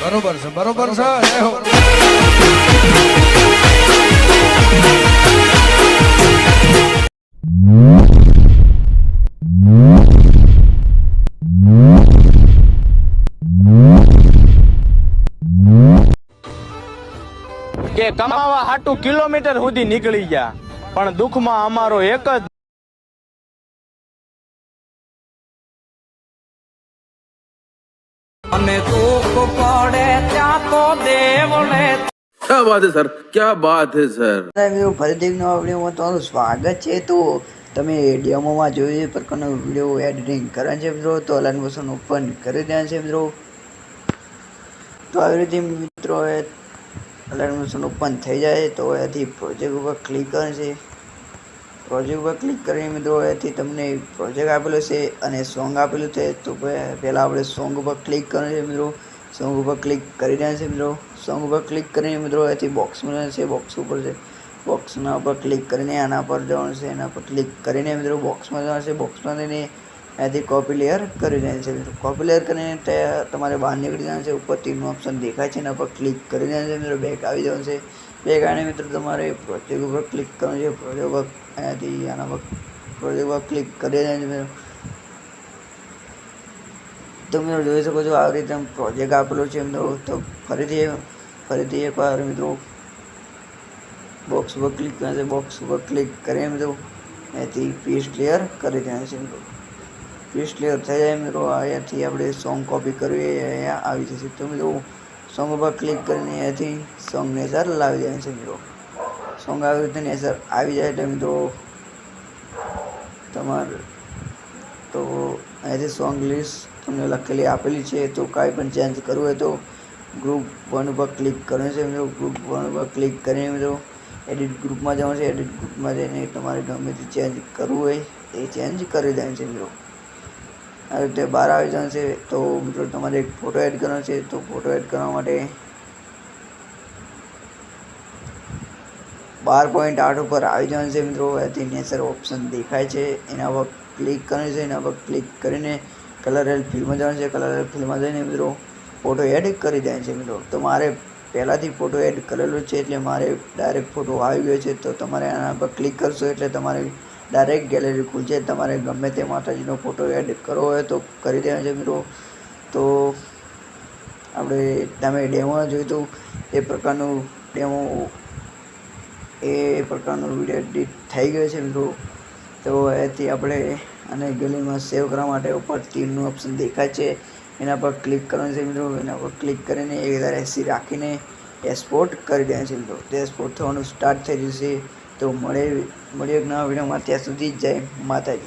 બરોબર છે, બરોબર છે. જય હો. કે કમાવા હાટુ કિલોમીટર સુધી નીકળી ગયા, પણ દુઃખમાં અમારો એક જ અને દુઃખ પડે ત્યાં તો દેવને. क्या बात है सर, क्या बात है सर. ફરીથી એક નવા વિડીયોમાં તમારું સ્વાગત છે. તો તમે ડેમોમાં જોયું એ પ્રકારનો વિડીયો એડિટિંગ કરે છે મિત્રો, તો અલાર્મ બટન ઓપન કરી દેવાનું છે મિત્રો. તો આવી રીતે મિત્રો અલાર્મ બટન ઓપન થઈ જાય તો એથી પ્રોજેક્ટ ઉપર ક્લિક કરે છે. પ્રોજેક્ટ ઉપર ક્લિક કરીને મિત્રો એથી તમને પ્રોજેક્ટ આપેલો છે અને સોંગ આપેલું છે. તો પહેલાં આપણે સોંગ ઉપર ક્લિક કરવાનું છે મિત્રો. સોંગ ઉપર ક્લિક કરી દેવાનું છે મિત્રો. સોંગ ઉપર ક્લિક કરીને મિત્રો એથી બોક્સ મળે છે, બોક્સ ઉપર છે, બોક્સના ઉપર ક્લિક કરીને આના પર જવાનું છે. એના પર ક્લિક કરીને મિત્રો બોક્સમાં જવાનું છે. બોક્સમાં જઈને એથી કોપી લેયર કરી દેવાનું છે મિત્રો. કોપી લેયર કરીને તમારે બહાર નીકળી જવાનું છે. ઉપર તીરનું ઓપ્શન દેખાય છે, એના પર ક્લિક કરી દેવાનું છે મિત્રો. બેક આવી જવાનું છે. બેક આવીને મિત્રો તમારે પ્રોજેક્ટ ઉપર ક્લિક કરવાનું છે. પ્રોજેક્ટ ઉપર અહીંયાથી આના પર પ્રોજેક્ટ ઉપર ક્લિક કરી દેવાનું છે મિત્રો. તમે જોઈ શકો છો આવી રીતે પ્રોજેક્ટ આપેલો છે મિત્રો. તો ફરીથી એકવાર મિત્રો બોક્સ ઉપર ક્લિક કરવાનું છે. બોક્સ ઉપર ક્લિક કરીને મિત્રો અહીંયાથી પેસ્ટ લેયર કરી દેવાનું છે મિત્રો. પેસ્ટ લેયર થઈ જાય મિત્રો. અહીંયાથી આપણે સોંગ કોપી કરવી અહીંયા આવી જશે. તો મિત્રો સોંગ ઉપર ક્લિક કરીને અહીંયાથી સોંગ નેચર લાવી દેવાનું છે મિત્રો. સોંગ આવી રીતે નેચર આવી જાય એટલે મિત્રો તમારે તો અહીંયાથી સોંગ લિસ્ટ તમને લખેલી આપેલી છે. તો કાંઈ પણ ચેન્જ કરવું હોય તો ગ્રુપ 1 ઉપર ક્લિક કરવાનું છે મિત્રો. ગ્રુપ 1 ઉપર ક્લિક કરીને મિત્રો એડિટ ગ્રુપમાં જવાનું છે. એડિટ ગ્રુપમાં જઈને તમારે ગમે તે ચેન્જ કરવું હોય એ ચેન્જ કરી દેવાનું છે મિત્રો. આ રીતે બહાર આવી જવાનું છે. તો મિત્રો તમારે એક ફોટો એડ કરવાનો છે. તો ફોટો એડ કરવા માટે 12.8 ઉપર આવી જવાનું છે મિત્રો. એથી નેચર ઓપ્શન દેખાય છે, એના પર ક્લિક કરવાનું છે. એના પર ક્લિક કરીને કલર એડ ફિલ્ડમાં જવાનું છે. કલર એડ ફિલ્ડમાં જઈને મિત્રો ફોટો એડ કરી દેવાનો છે મિત્રો. તો મારે પહેલાંથી ફોટો એડ કરેલો છે એટલે મારે ડાયરેક્ટ ફોટો આવી ગયો છે. તો તમારે આના પર ક્લિક કરશો એટલે તમારે ડાયરેક્ટ ગેલેરી ખુલશે. તમારે ગમે તે માતાજીનો ફોટો એડ કરવો હોય તો કરી દેવાનો છે મિત્રો. તો આપણે તમે ડેમો જોયું તો એ પ્રકારનું ડેમો એ પ્રકારનો વિડીયો એડિટ થઈ ગયો છે મિત્રો. તો એથી આપણે અને ગેલેરીમાં સેવ કરવા માટે ઉપર તીરનું ઓપ્શન દેખાય છે, એના પર ક્લિક કરવાનું છે મિત્રો. એના પર ક્લિક કરીને 1080 રાખીને એક્સપોર્ટ કરી દેવાનું છે મિત્રો. તે એક્સપોર્ટ થવાનું સ્ટાર્ટ થઈ જશે. તો મળે એક નવા વિડીયોમાં. ત્યાં સુધી જય માતાજી.